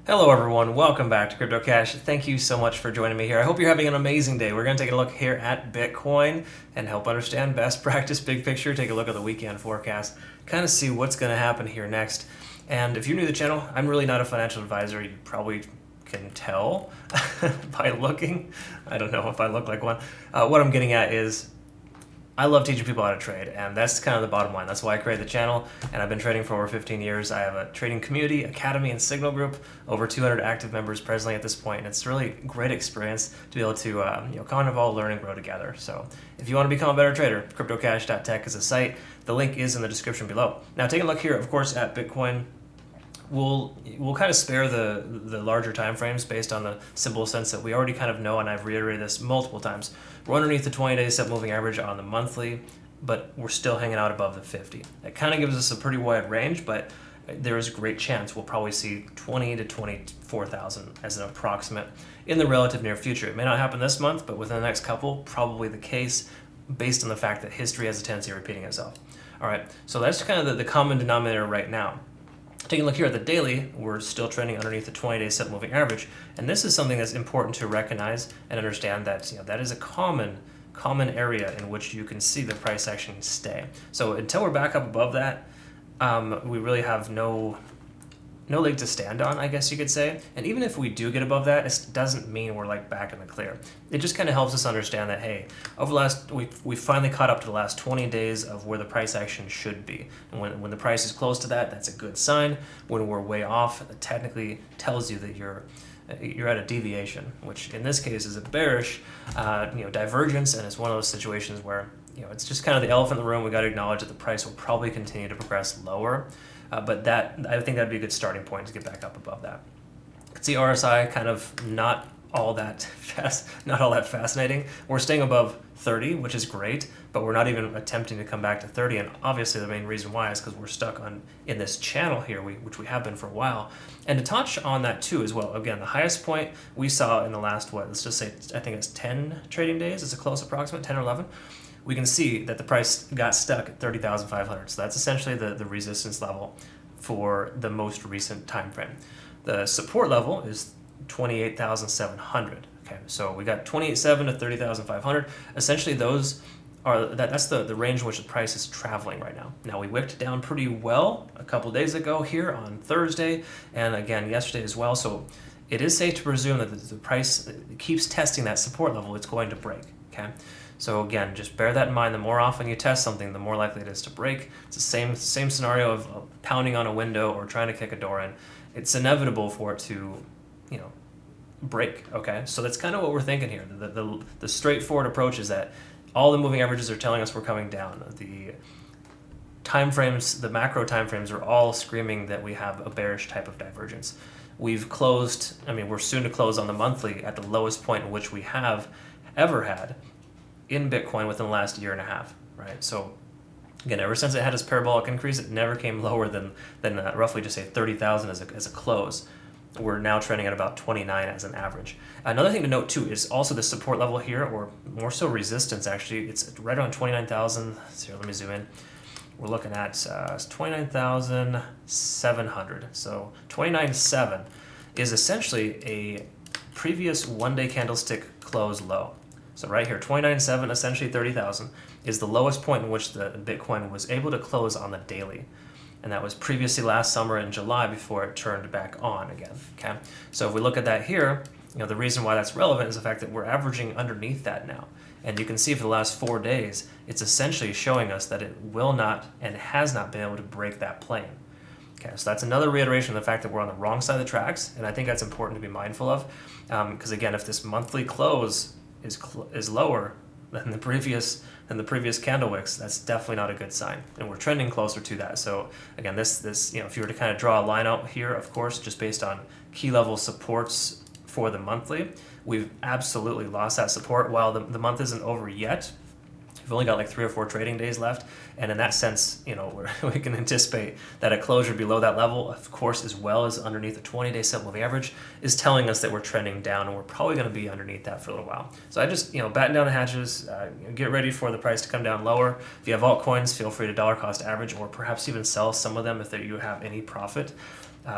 Hello everyone, welcome back to CryptoCache. Thank you so much for joining me here. I hope you're having an amazing day. We're going to take a look here at Bitcoin and help understand best practice, big picture, take a look at the weekend forecast, kind of see what's going to happen here next. And if you're new to the channel, I'm really not a financial advisor. You probably can tell by looking. I don't know if I look like one. What I'm getting at is I love teaching people how to trade, and that's kind of the bottom line. That's why I created the channel, and I've been trading for over 15 years. I have a trading community, academy, and signal group, over 200 active members presently at this point, and it's really a great experience to be able to kind of all learn and grow together. So if you want to become a better trader, CryptoCache.tech is a site. The link is in the description below. Now take a look here, of course, at Bitcoin. We'll kind of spare the larger time frames based on the simple sense that we already kind of know, and I've reiterated this multiple times. We're underneath the 20-day set moving average on the monthly, but we're still hanging out above the 50. That kind of gives us a pretty wide range, but there is a great chance we'll probably see 20 to 24,000 as an approximate in the relative near future. It may not happen this month, but within the next couple, probably the case based on the fact that history has a tendency of repeating itself. All right, so that's kind of the common denominator right now. Taking a look here at the daily, we're still trending underneath the 20-day set moving average, and this is something that's important to recognize and understand that that is a common area in which you can see the price action stay. So until we're back up above that, we really have no leg to stand on, I guess you could say. And even if we do get above that, it doesn't mean we're like back in the clear. It just kind of helps us understand that, hey, over the last, we finally caught up to the last 20 days of where the price action should be. And when the price is close to that, that's a good sign. When we're way off, it technically tells you that you're at a deviation, which in this case is a bearish divergence, and it's one of those situations where it's just kind of the elephant in the room. We got to acknowledge that the price will probably continue to progress lower. But I think that'd be a good starting point to get back up above that. You can see RSI kind of not all that fascinating. We're staying above 30, which is great, but we're not even attempting to come back to 30. And obviously the main reason why is because we're stuck in this channel here, which we have been for a while. And to touch on that too as well, again, the highest point we saw in the last, let's just say, I think it's 10 trading days. It's a close approximate, 10 or 11. We can see that the price got stuck at 30,500. So that's essentially the resistance level for the most recent time frame. The support level is 28,700. Okay, so we got 28,700 to 30,500. Essentially, those are that's the range in which the price is traveling right now. Now we wicked down pretty well a couple days ago here on Thursday, and again yesterday as well. So it is safe to presume that the price keeps testing that support level. It's going to break. Okay. So again, just bear that in mind. The more often you test something, the more likely it is to break. It's the same scenario of pounding on a window or trying to kick a door in. It's inevitable for it to, break. Okay, so that's kind of what we're thinking here. The straightforward approach is that all the moving averages are telling us we're coming down. The time frames, the macro time frames, are all screaming that we have a bearish type of divergence. We've closed. We're soon to close on the monthly at the lowest point in which we have ever had in Bitcoin within the last year and a half, right? So again, ever since it had its parabolic increase, it never came lower than roughly just say 30,000 as a close. We're now trending at about 29 as an average. Another thing to note too is also the support level here, or more so resistance actually. It's right around 29,000. So here, let me zoom in. We're looking at 29,700. So 29.7 is essentially a previous one-day candlestick close low. So right here, 29.7, essentially 30,000, is the lowest point in which the Bitcoin was able to close on the daily. And that was previously last summer in July before it turned back on again. Okay, so if we look at that here, the reason why that's relevant is the fact that we're averaging underneath that now. And you can see for the last 4 days, it's essentially showing us that it will not and has not been able to break that plane. Okay, so that's another reiteration of the fact that we're on the wrong side of the tracks, and I think that's important to be mindful of, because again, if this monthly close is lower than the previous candle wicks, that's definitely not a good sign, and we're trending closer to that. So again, this if you were to kind of draw a line out here, of course, just based on key level supports for the monthly, we've absolutely lost that support. While the month isn't over yet, we've only got like 3 or 4 trading days left, and in that sense, we can anticipate that a closure below that level, of course, as well as underneath the 20-day set moving average, is telling us that we're trending down, and we're probably going to be underneath that for a little while. So I just batten down the hatches, get ready for the price to come down lower. If you have altcoins, feel free to dollar cost average, or perhaps even sell some of them if you have any profit.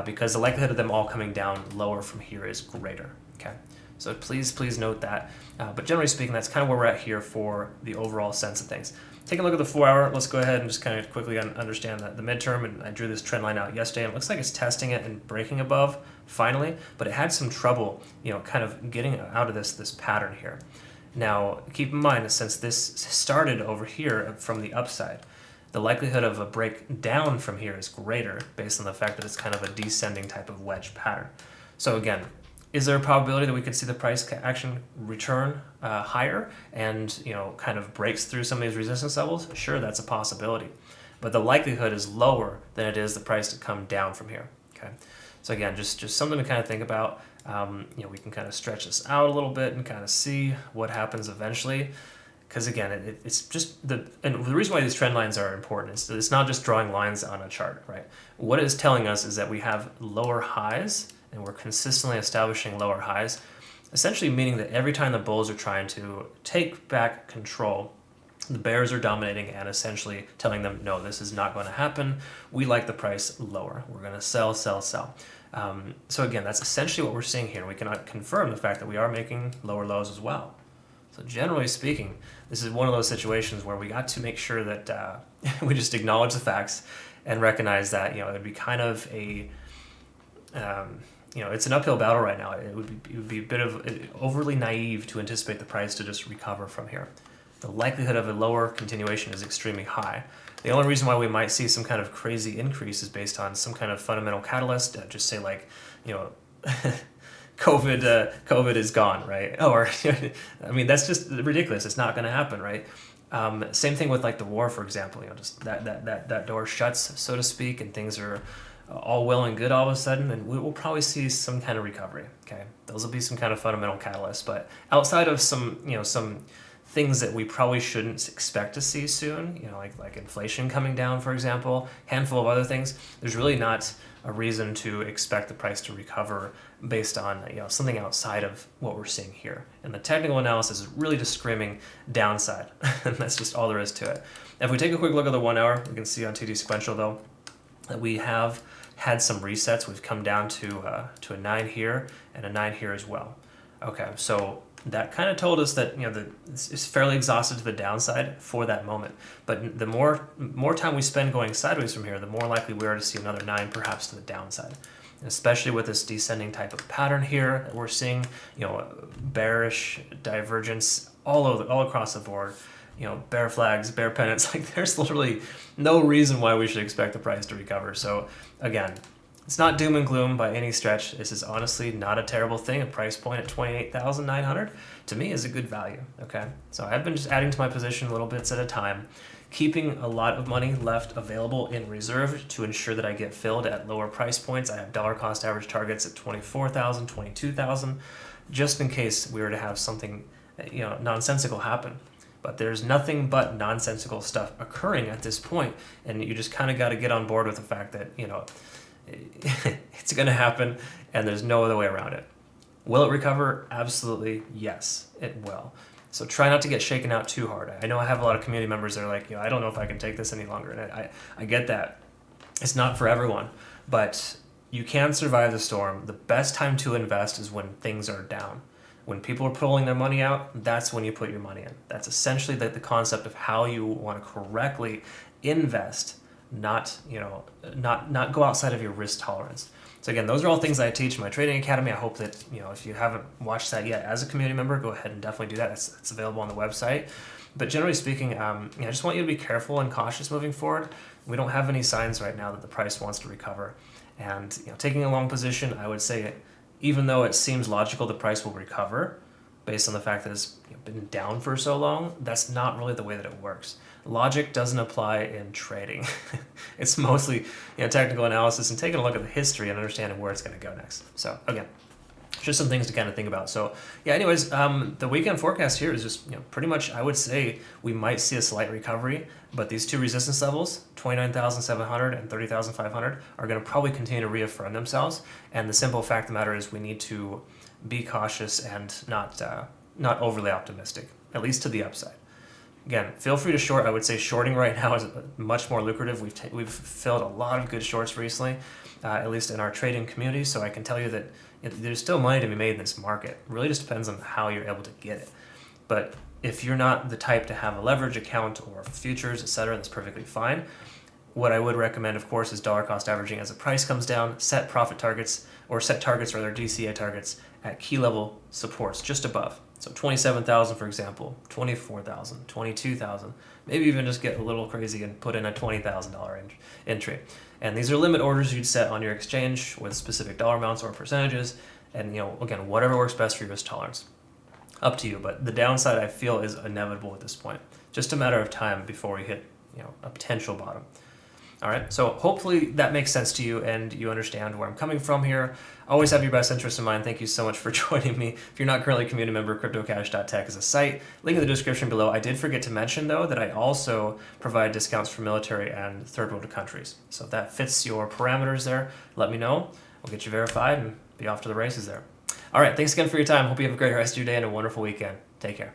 because the likelihood of them all coming down lower from here is greater. Okay, so please note that. But generally speaking, that's kind of where we're at here for the overall sense of things. Taking a look at the 4 hour, let's go ahead and just kind of quickly understand that the midterm, and I drew this trend line out yesterday, and it looks like it's testing it and breaking above finally, but it had some trouble, kind of getting out of this pattern here. Now, keep in mind, since this started over here from the upside, the likelihood of a breakdown from here is greater based on the fact that it's kind of a descending type of wedge pattern. So again, is there a probability that we could see the price action return higher and kind of breaks through some of these resistance levels? Sure, that's a possibility, but the likelihood is lower than it is the price to come down from here. Okay, so again, just something to kind of think about. We can kind of stretch this out a little bit and kind of see what happens eventually. Because again, it's just and the reason why these trend lines are important is that it's not just drawing lines on a chart, right? What it's telling us is that we have lower highs, and we're consistently establishing lower highs, essentially meaning that every time the bulls are trying to take back control, the bears are dominating and essentially telling them, no, this is not going to happen. We like the price lower. We're going to sell. So again, that's essentially what we're seeing here. We cannot confirm the fact that we are making lower lows as well. So generally speaking, this is one of those situations where we got to make sure that we just acknowledge the facts and recognize that it would be kind of a it's an uphill battle right now. It would be a bit of overly naive to anticipate the price to just recover from here. The likelihood of a lower continuation is extremely high. The only reason why we might see some kind of crazy increase is based on some kind of fundamental catalyst. Just say like, COVID is gone, right? Or, I mean, that's just ridiculous. It's not going to happen, right? Same thing with like the war, for example. Just that door shuts, so to speak, and things are all well and good all of a sudden, and we will probably see some kind of recovery. Okay, those will be some kind of fundamental catalyst. But outside of some things that we probably shouldn't expect to see soon, like inflation coming down, for example, handful of other things, there's really not a reason to expect the price to recover based on something outside of what we're seeing here. And the technical analysis is really just screaming downside, and that's just all there is to it. Now, if we take a quick look at the 1 hour, we can see on TD sequential though that we have had some resets. We've come down to a 9 here and a 9 here as well. Okay, so that kind of told us that it's fairly exhausted to the downside for that moment. But the more time we spend going sideways from here, the more likely we are to see another 9 perhaps to the downside. And especially with this descending type of pattern here that we're seeing, bearish divergence all across the board. Bear flags, bear pennants, like there's literally no reason why we should expect the price to recover. So again, it's not doom and gloom by any stretch. This is honestly not a terrible thing. A price point at 28,900 to me is a good value. Okay, so I've been just adding to my position little bits at a time, keeping a lot of money left available in reserve to ensure that I get filled at lower price points. I have dollar cost average targets at 24,000, 22,000, just in case we were to have something nonsensical happen. But there's nothing but nonsensical stuff occurring at this point, and you just kind of got to get on board with the fact that it's going to happen, and there's no other way around it. Will it recover? Absolutely, yes, it will. So try not to get shaken out too hard. I know I have a lot of community members that are like, I don't know if I can take this any longer, and I get that. It's not for everyone, but you can survive the storm. The best time to invest is when things are down. When people are pulling their money out, that's when you put your money in. That's essentially the concept of how you want to correctly invest, not go outside of your risk tolerance. So again, those are all things I teach in my trading academy. I hope that if you haven't watched that yet as a community member, go ahead and definitely do that. It's available on the website. But generally speaking, I just want you to be careful and cautious moving forward. We don't have any signs right now that the price wants to recover, and taking a long position, I would say, even though it seems logical the price will recover based on the fact that it's been down for so long, that's not really the way that it works. Logic doesn't apply in trading. It's mostly technical analysis and taking a look at the history and understanding where it's going to go next. So again, just some things to kind of think about. So yeah, anyways, the weekend forecast here is just pretty much, I would say we might see a slight recovery, but these two resistance levels, 29,700 and 30,500, are going to probably continue to reaffirm themselves. And the simple fact of the matter is we need to be cautious and not overly optimistic, at least to the upside. again, feel free to short. I would say shorting right now is much more lucrative. We've filled a lot of good shorts recently, at least in our trading community. So I can tell you that there's still money to be made in this market. It really just depends on how you're able to get it. But if you're not the type to have a leverage account or futures, etc., that's perfectly fine. What I would recommend, of course, is dollar cost averaging as the price comes down, set profit targets, or set targets, or their DCA targets at key level supports just above. So 27,000, for example, 24,000, 22,000, maybe even just get a little crazy and put in a $20,000 entry. And these are limit orders you'd set on your exchange with specific dollar amounts or percentages. And, again, whatever works best for your risk tolerance. Up to you. But the downside, I feel, is inevitable at this point. Just a matter of time before we hit, a potential bottom. All right, so hopefully that makes sense to you and you understand where I'm coming from here. Always have your best interest in mind. Thank you so much for joining me. If you're not currently a community member, CryptoCache.tech is a site. Link in the description below. I did forget to mention, though, that I also provide discounts for military and third world countries. So if that fits your parameters there, let me know. We'll get you verified and be off to the races there. All right, thanks again for your time. Hope you have a great rest of your day and a wonderful weekend. Take care.